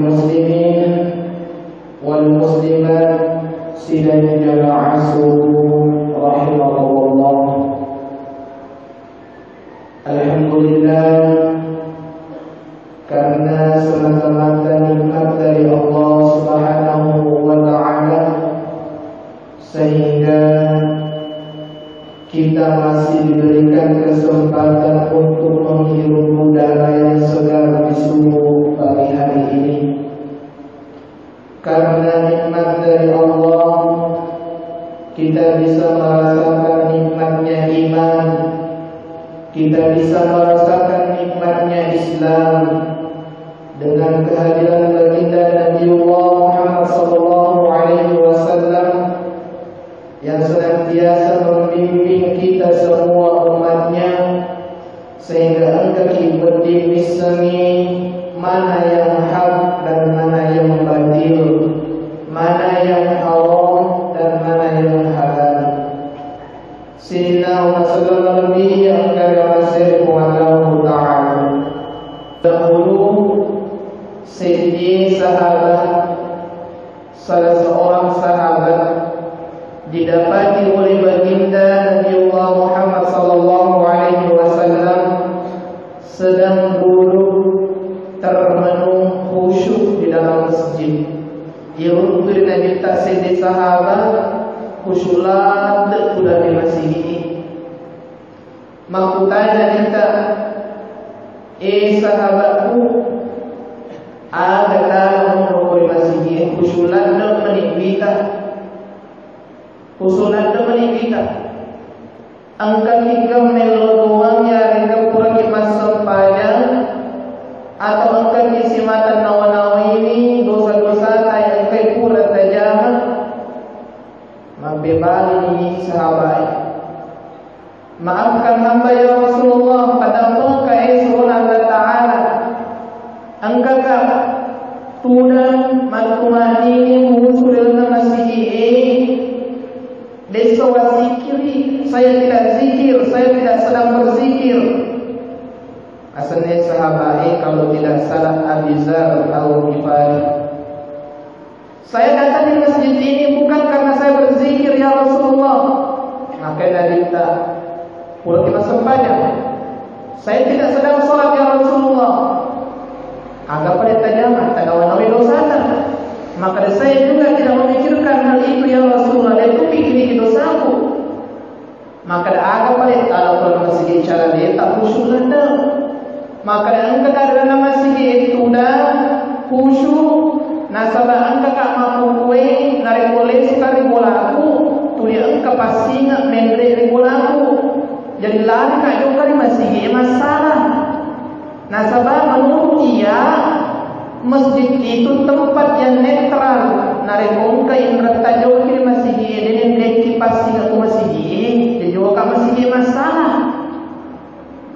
muslimin wal muslimat sidang jamaah subuh rahimahullah. Alhamdulillah, karena semata-mata nikmat dari Allah Subhanahu wa ta'ala sehingga kita masih diberikan kesempatan untuk menghirup udara yang segar di subuh pagi hari ini. Karena nikmat dari Allah, kita bisa merasakan nikmatnya iman, kita bisa merasakan nikmatnya Islam dengan kehadiran baginda Nabiullah Muhammad sallallahu alaihi wasallam yang senantiasa membimbing kita semua umatnya, sehingga engkau ibadi misami mana yang hak dan mana yang batil, mana yang haram dan mana yang halal. Sayyidina wa sallallahu alaihi wa ta'ala. Dahulu Sayyidi sahabat, salah seorang sahabat didapati oleh baginda Nabiullah Muhammad sallallahu alaihi wasallam sedang duduk termenung khusyuk di dalam masjid. Irun dari Nabi Sayyidi sahabat khusyulat sudah di masjid ini. Makutanya kita, sahabatku, ada dalam di masjid ini khusyulat dan menikmati. Usulan teman kita, angka tiga melodoang yang rindu kurang masuk pada atau angka kisimatan nawa-nawa ini dosa-dosa yang kurang tajam, mabebal ini sahabat. Maafkan hamba ya Rasulullah pada pengkai surah Allah Ta'ala. Angka tunan malkumani musuhnya masih desa zikiri, saya tidak zikir, saya tidak sedang berzikir. Asalnya sahabat kalau tidak salah Abi Dzar Al-Ghifari. Saya datang di masjid ini bukan karena saya berzikir ya Rasulullah. Maka dari tak pulang kita sempatnya. Saya tidak sedang sholat ya Rasulullah. Anggap pada tajaman, tak kawan-kawan dosa. Maka saya juga tidak memikirkan hal itu ya Rasulullah. Dan itu bikin dosaku. Maka agak balik kalau masih cara dia tak khusyuk anda. Maka engkau dalam masih itu dah khusyuk. Nasabah engkau tak mampu kue narik boleh sekali bolaku. Tu dia engkau pasti nak mendek bolaku. Jadi lari kat juga di masih masalah. Nasabah menurut dia masjid itu tempat yang netral. Narekong ka indra tajo kiri masjid dan deki pasti aku masjid dan juga masjid masalah.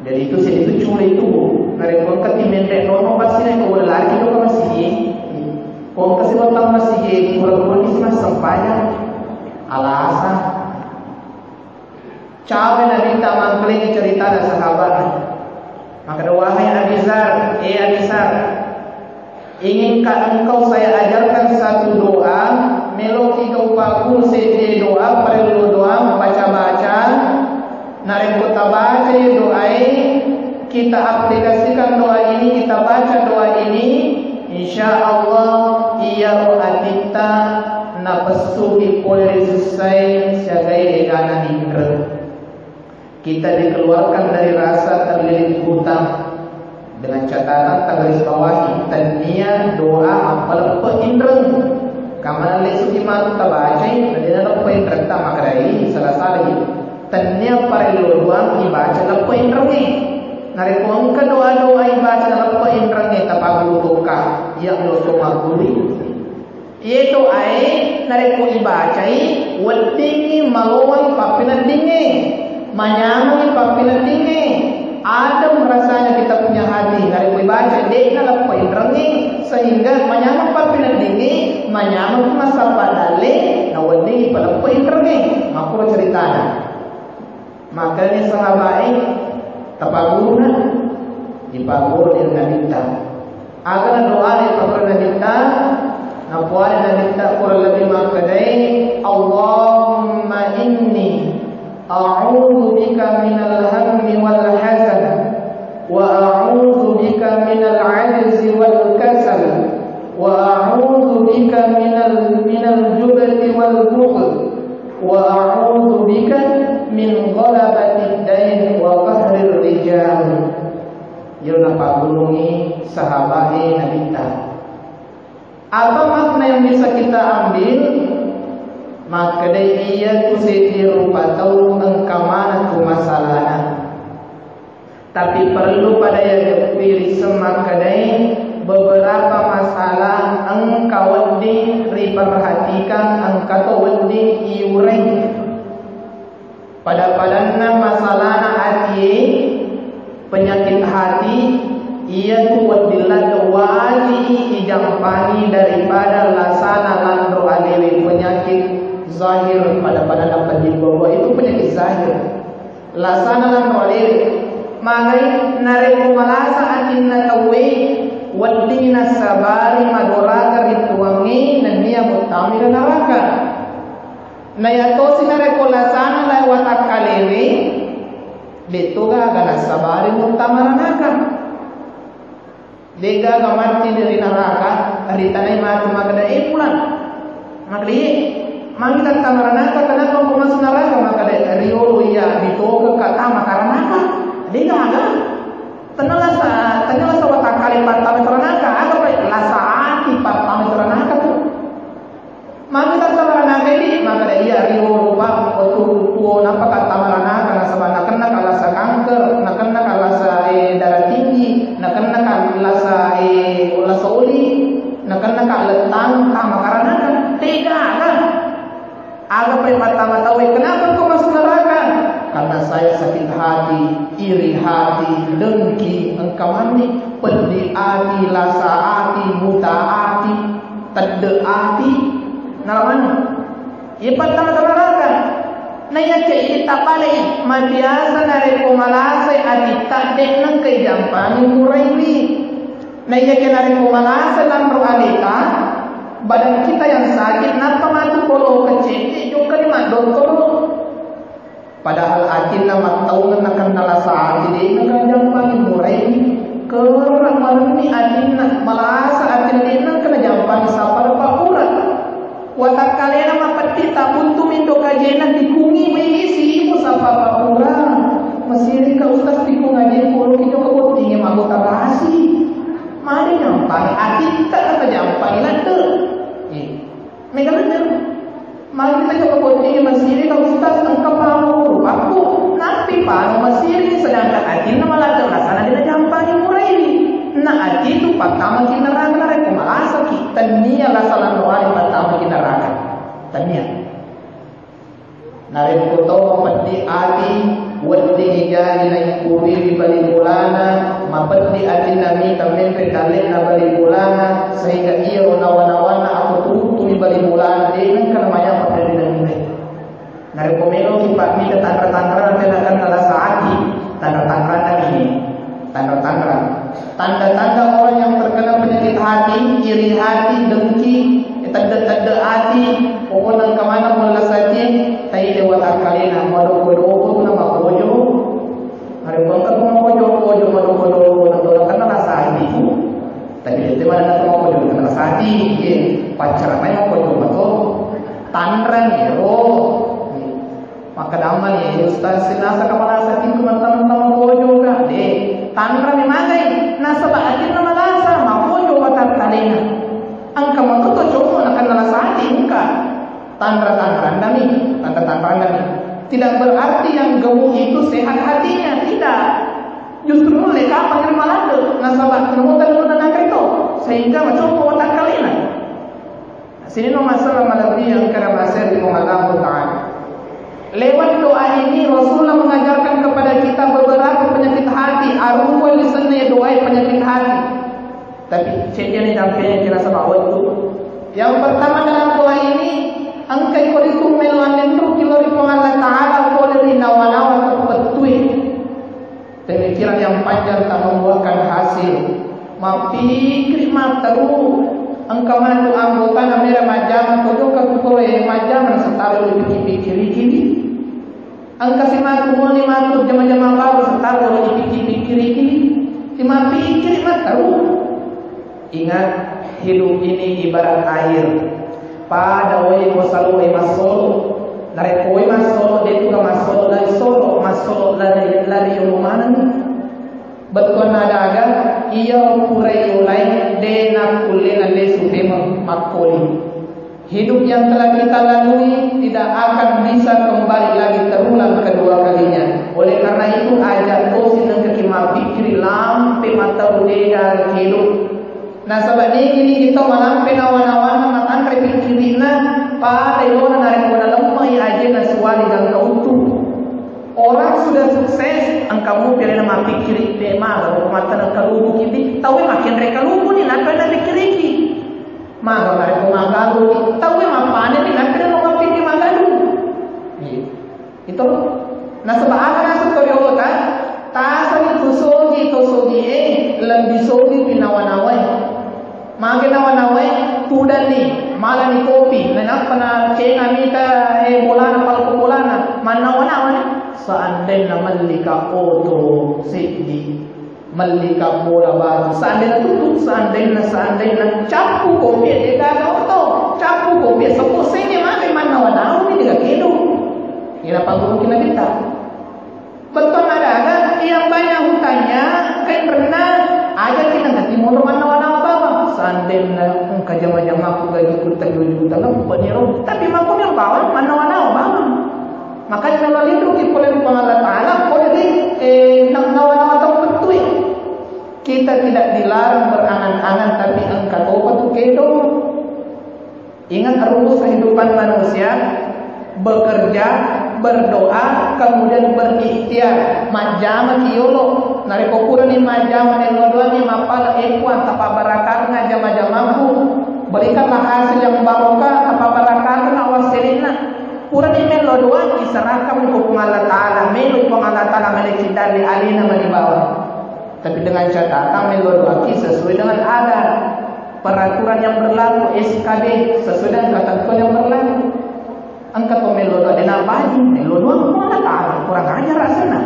Dari itu saya itu cuma itu. Narekong ka timendek nono pasti nak kau lari juga masjid. Kau kasih batang masjid kurang-kurang isi mas sampainya alasan. Cawe Nabi tak mangkling cerita dan sahabat. Maka wahai Abi Dzar, Abi Dzar, inginkah engkau saya ajarkan satu doa, meloki kau pakul sede doa, perlu doa, baca-baca, narik kota baca ya doa ini, kita aplikasikan doa ini, kita baca doa ini, insya Allah ia rohatita napesuhi polri selesai sebagai egana ingre. Kita dikeluarkan dari rasa terlilit hutang. Dengan catatan tergaris bawahi tania doa apal peindreng kamana lesu iman tabacai dan peindreng ta makrai salah lagi tania parelo doa ibaca la peindreng ni nare ko angka doa ibaca la peindreng ni tapagu toka yang lo maguli itu ai nare ko ibacai wetingi malawan papina dinge manyamu papina dinge. Ada merasanya kita punya hati dari baca dia dalam poin rengi sehingga menyamuk papina dini menyamuk masa padale nawadi pada poin rengi makro ceritanya. Maka ini sahabat tapaguna dipagur dengan kita Agar doa ni pernah kita, napuan dan kita kurang lebih makadai. Allahumma inni a'udzu bika minal hammi wal hazan, wa a'udzu bika minal 'ajzi wal kasal, wa a'udzu bika minal jubati wal bukhl, wa a'udzu bika min ghalabatid dain wa qahrir rijal. Ia dapat gulungi sahabat Nabi kita. Apa makna yang bisa kita ambil? Maka dari ia tu rupa tahu engkau mana tu masalahnya. Tapi perlu pada yang dipilih semaka dari beberapa masalah engkau diperhatikan, engkau diurai. Pada masalah hati, penyakit hati, ia tu wadilah wali ijampani daripada lasana landro adewi penyakit zahir pada dapat dibawa itu penyakit zahir. Lasana landro adewi magai nareku malasa atinna tawe wadina sabari madoraka rituangi nania mutami dan neraka. Nayato sinareku lasana lewat akalewi dituga gana sabari mutama neraka. Lega kamati dari neraka, hari tanai mati maka dari pulang. Maka dia, mangkitan tamaranaka kenapa kau masuk neraka maka dari riolo ia ditoga kata maka neraka. Lega ada. Tanyalah sawat kali partame teranaka, agak baik lasaati partame teranaka tu. Mangkitan tamaranaka ini maka dari ia riolo bang waktu tuo napa kata tamaranaka nasabana kena kalasa kanker, nakena kalasa darah tinggi, nakena kalasa ulasa oli, nakena kaletang kama karena tiga kan. Agak pertama tahu kenapa kau masuk neraka? Karena saya sakit hati, iri hati, dengki, engkau mani, pedih hati, lasa hati, buta hati, tede hati, namanya. Ia pertama neraka. Naya kita paling mabiasa nari kumalasay adita dek nang kay jampani murayli. Naya nari kumalasay lang roalita badan kita yang sakit napa matu polo kecil juga di dokter. Padahal atin na mataunan akan nalasa atin dek nang jampani murayli. Kerana malam ni atin na malasa atin dek nang kena jampani sapar pakurat. Watak kalian mapati tabuntu mindo kajenan dikungi mengisi ibu sapa papura masih ka ustaz diku ngaji puluh kita kebut ingin magot tarasi mari nyampai ati tak kata nyampai lante megalan mari kita kebut ingin masih ka ustaz engkau mau aku nanti pano masih sedangkan ati nama lada rasana dia nyampai murai na ati tu pertama kinarang na kumalasa kita niya lasalan doa pertama kinarang tanya narin ko to mapati ati waddi hijali na ikuri di baligulana mapati ati nami kami pedalin na baligulana sehingga ia nawan-nawan aku tutup di baligulana dengan kanamaya padari dan mulai narin ko melo kipat mi tanda-tanda tenakan tanda saati tanda-tanda ini tanda-tanda orang yang terkena penyakit hati, iri hati, dengki, tanda-tanda hati, pokoknya kemana melasati, tayi lewat kalian, madu-madu nama kojo, hari bangka kojo, madu-madu, karena rasa hati itu, tadi itu mana nama kojo, karena rasa hati, pacarannya kojo betul, tanran hero, maka damal ya ustaz sinasa kepala sakit teman-teman kojo kan, tanra mimagai nasa baatin na malasa makojo watak talena angka matuto chomo na kanasati engka tanda-tanda dami tidak berarti yang gemuk itu sehat hatinya, tidak, justru mereka panggil malado nasabah kemudian nak itu sehingga macam watak kalena sini no masalah malabri yang kena masir di Allah Ta'ala. Lewat doa ini Rasulullah mengajarkan kepada kita beberapa penyakit hati. Arwah lisannya doa penyakit hati. Tapi ceknya ni dampaknya kira sama waktu. Yang pertama dalam doa ini, angkai kurikum melawan itu kilori Allah Taala koleri nawa-nawa terpetui. Pemikiran yang panjang tak membuahkan hasil. mapikri mataru angka matu anggota namera majam kodo kakukore majam setaru dipikir kiri angka si matu moni matu jama-jama baru setaru dipikir kiri si mapikri mataru. Ingat, hidup ini ibarat air. Pada woi wasaloi masolo dari koi masolo dia juga masolo dari solo masolo dari rumah betul nadaga iya purai ulai dena kulena lesu tema makoli. Hidup yang telah kita lalui tidak akan bisa kembali lagi terulang kedua kalinya. Oleh karena itu ajak dosi dan kekimah pikir lampe mata udega hidup. Nah sebab ini kita malampe nawan-nawan matan repikirina pada orang narik pada lemah aja nasuali dan keutuh. Orang sudah sukses, angkamu pilih nama pikir tema kalau matan kalubu kini tahu makin mereka lubu ni nak kena pikir iki. Maka mereka magalu tahu mapane ni nak kena nama pikir magalu. Itu. Nah sebab apa nasib kau kan? Tasani tusogi lebih sogi pinawan-nawan. Makin nawan-nawan tudan ni malah ni kopi nak pernah cina mika bolana pal bolana manawan-nawan seandainya malika oto sidi malika bola batu seandainya tutup seandainya capu kopi dia kata oto capu kopi seposenya makin manawan-nawan ni dia kedo ina panggung kita betul ada yang banyak hutannya kan pernah ada kita nanti mau manawan-nawan seandainya engkau jama-jama aku gaji kuta juta lah peniro tapi makom yang bawah mana-mana bawah makanya kalau itu kita Allah Taala boleh nawa-nawa tertentu kita tidak dilarang berangan-angan tapi engkau tahu tu kedo. Ingat rumus kehidupan manusia bekerja berdoa kemudian berikhtiar majama kiyolo nari kokuran ni majama ni dua-duanya mapala ekuan tapa barakarna jama-jamaku berikanlah hasil yang barokah tapa barakarna awasilina kurang ni melo dua diserahkan hukum Allah Ta'ala melo hukum Allah Ta'ala meleki dari alina manibawa tapi dengan catatan melo dua sesuai dengan adat peraturan yang berlaku SKB sesuai dengan ketentuan yang berlaku. Angkat pemelo doa dan baju, melo doa mana tahu kurang ajar rasanya.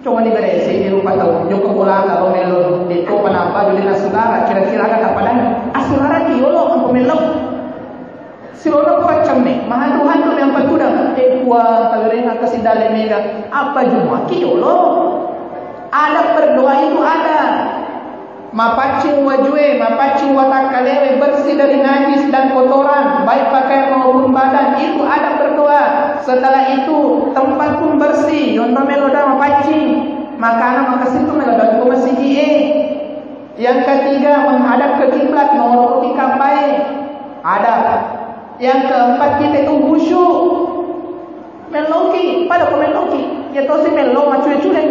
Cuma di Gresik di lupa tahu, joko bola kalau melo di ko panapa jadi nasudara kira-kira ada apa dan asudara kiolo pemelo. Silono macam ni, maha Tuhan tu yang patuda, kuat tagerena kasih dale mega apa jumlah kiolo. Ada berdoa itu ada. Mapacing wajue, mapacing watak kalewe bersih dari najis dan kotoran, baik pakaian maupun badan itu ada berdoa. Setelah itu tempat pun bersih. Yonto meloda mapacing, makanan makasitu meloda juga masih Yang ketiga menghadap ke kiblat nomor 3 baik. Ada. Yang keempat kita itu khusyuk. Meloki, pada meloki. Ya tosi melo macure-cure.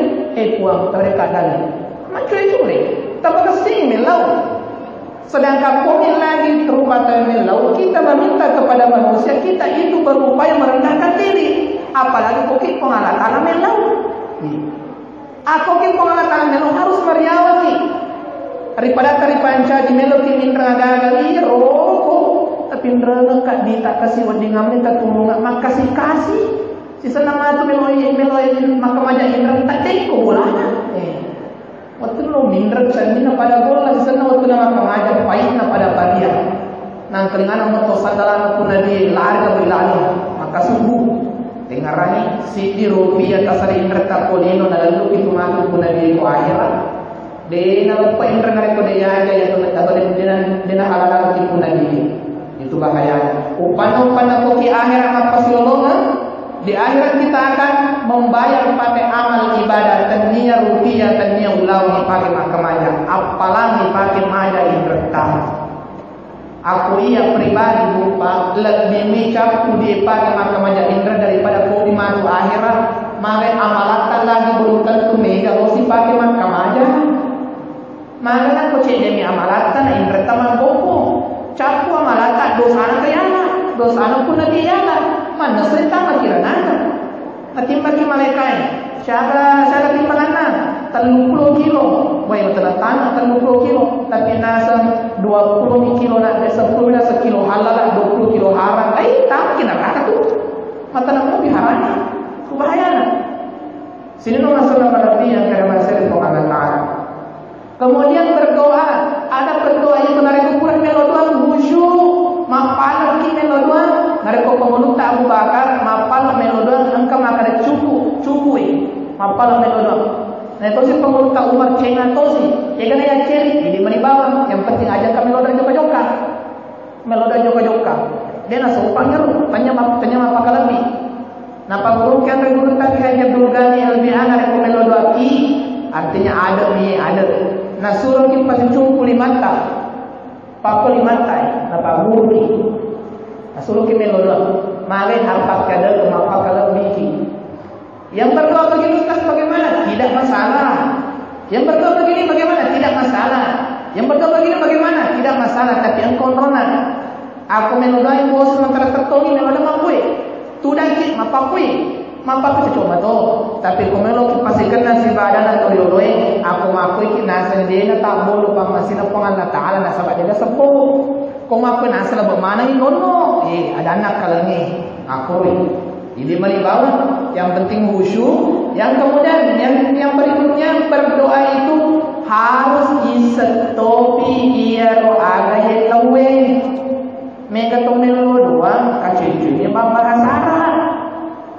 Puang mereka dalam. Macure-cure. Tak pasti melau. Sedangkan poin lagi terupatan melau, kita meminta kepada manusia kita itu berupaya merendahkan diri. Apalagi kokik pengalatan melau. Kokik pengalatan melau harus meriawati. Daripada taripanca di melau timin ragagali rokok. Tapi nrana kak di tak kasih wading amin tak tumungak makasih kasih. Si senang atu melau maka majak indra tak teko bolana. Waktu lo mindret sandina pada bola di sana waktu nama pengajar pahitna pada bagian. Nang kelingan moto sandalan pun di lari ke bilali maka subuh dengarani si rupiah tasari indret tapolino lalu itu matu pun di ko akhirat. De na lupa indret nare ko de ya itu atau dena halal ki pun itu bahaya. Upan ko ki akhirat apa silolongan. Di akhirat kita akan membayar pakai amal ibadah tania rupiah tania ulau pakai makamaja apalagi pakai maja indrekta. Aku iya pribadi lupa lebih micap di pakai makamaja indra daripada kau di matu akhirat. Mare amalatan lagi belum tentu mega kau si pakai makamaja. Mana kau cek demi amalatan indrekta mangkoko. Capu amalatan dosa anak kayana dosa anak pun nanti yana. Mana serta kira nana, mati malaikat. Siapa timbangan 30 kilo. Boy betul tanah 30 kilo. Tapi nasa 20 kilo nak 10 na sekilo halal 20 kilo haram. Tak kena rata tu. Mata nak lebih haram. Bahaya. Sini masalah Nabi yang kira masih itu Allah Taala. Kemudian berdoa, ada berdoa yang menarik ukuran melodoan khusyuk, mapal kita melodoan, narik pemulut Abu Bakar, mapal melodoan engkau makan cukui, mapal melodoan. Nah itu si pemulut Umar Cina tu si, jangan yang ceri, jadi menibawa, yang penting aja kami melodoan joka-joka, melodoan joka-joka. Dia nak sopannya, tanya apa lebih. Napa guru kan guru tadi hanya dulgani lebih anak yang melodoa ki, artinya ada ni ada. Nah suruh kita pasti cungku limata, pakai limata, napa guru ki. Nah suruh kita melodoa, malai harpat kada kemapa kada biki. Yang berdoa begini Ustaz bagaimana? Tidak masalah. Yang berdoa begini bagaimana? Tidak masalah. Yang berdoa begini bagaimana? Tidak masalah. Tapi engkau nona, aku melodoa bos sementara tertolong melodoa makui. Tu daki mapakui coba tu. Tapi kumelo kipastikan nasi badan atau yoloi, aku makui kinasan dia na tak bolu pang masina pangan na taala na sabat dia sepuh. Kung makui nasa la bagaimana inono? Ada anak kalangi aku ini malibawa. Yang penting khusyuk. Yang kemudian yang berikutnya berdoa itu harus isetopi ia roa gaya lawe. Mereka tu melodoa kacau-kacaunya bahasa Arab.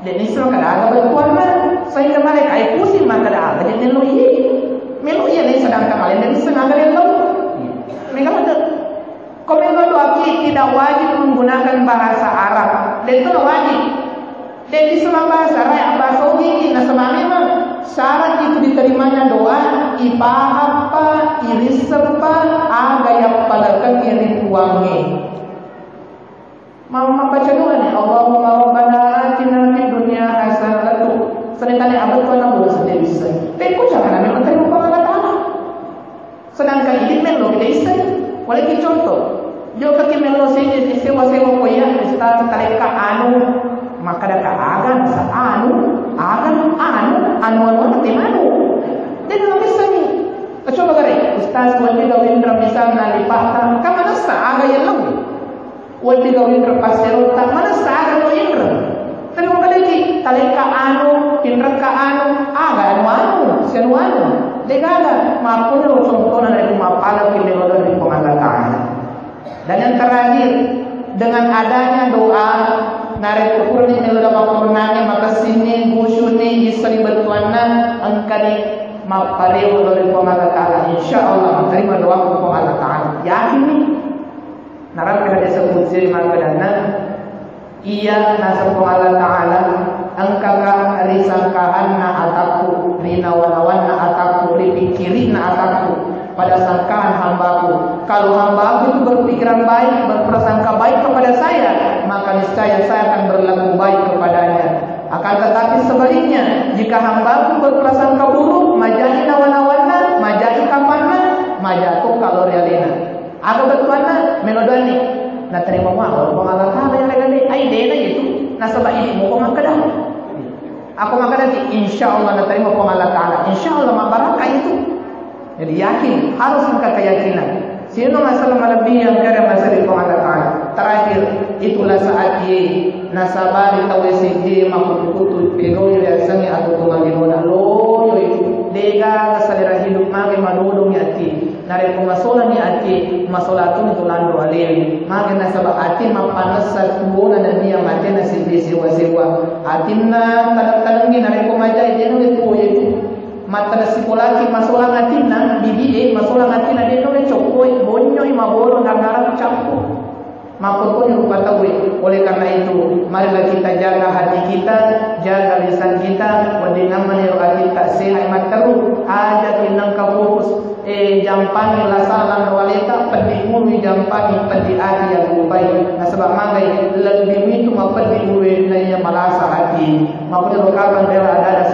Dan Islam kada ada berkuat man. Saya kemarin ai pusing mah kada ada jadi meloi ni sedangkan kalian dan senang kada tahu. Mereka ada. Kalau melodoa tidak wajib menggunakan bahasa Arab. Dan itu wajib. Dan Islam bahasa Arab bahasa ini nah memang syarat itu diterimanya doa ipahapa irisepa agaya padakan iri uangi. Mau membaca doa ni Allahumma rabbana atina fid dunya hasanah. Sedangkan yang abad tuan boleh sendiri bisa. Tapi kau jangan ambil menteri Allah Taala. Sedangkan ini melo kita isa. Boleh kita contoh. Dia kaki melo saja di sewa-sewa koya Ustaz taleka anu maka dah agan sa anu temanu. Dia dalam bisa ni. Coba kare Ustaz wali gawin misalnya lipatan kan mana sa aga yang lalu. Wali gawin pasero tak mana sa aga indra. Kalau lagi taleka anu indra ka anu aga anu sianu anu. Degala maupun contoh dari mapala kimelo dari pengangkatan. Dan yang terakhir dengan adanya doa narik ukur ni meloda pamunane maka sini gusyuni isri bertuanna angkani mapaleo dari pengangkatan. Insyaallah menerima doa pengangkatan. Yakin ni naran kada disebut siri maka dana iya nasab Allah Taala angkara risangkaan na ataku rinawan-wan na ataku ripikirin na ataku pada sangkaan hambaku. Kalau hambaku itu berpikiran baik, berprasangka baik kepada saya, maka niscaya saya akan berlaku baik kepadanya. Akan tetapi sebaliknya, jika hambaku berprasangka buruk, majahi nawan-nawanna, majahi kapanna, majatuh kalau realina. Aku bertuana melodani. Nah terima Allah, Allah Taala yang legal ai dena itu. Nah sebab ini mau makadah. Aku makadah insyaallah na terima Allah Taala. Insyaallah mabarakah itu. Jadi yakin, harus angkat keyakinan. Sino masalah lebih yang kada masalah Allah Taala. Terakhir itulah saat ye nasabari tawasidi makututu pegawai reaksani atau tumaginoda loyo dega salera hidup mage manudong yati nare kumasola ni ati masolatun tulando alin mage nasaba ati mapanasa tuona na dia matena sibisi wasiwa atinna tanang-tanangi nare kumaja deno itu yetu mata sipolaki masola ngatina bibide masola ngatina deno chokoi bonyo imaboro ngara campu maupun rupa tahu. Oleh karena itu marilah kita jaga hati kita, jaga lisan kita, dengan menjaga kita sehat mataru ada tinang fokus jampani lasalan walita pedimuri jampani pedi hati yang baik. Nah sebab mangai lebih itu mapedi ure nanya malasa hati maupun rukaban bela ada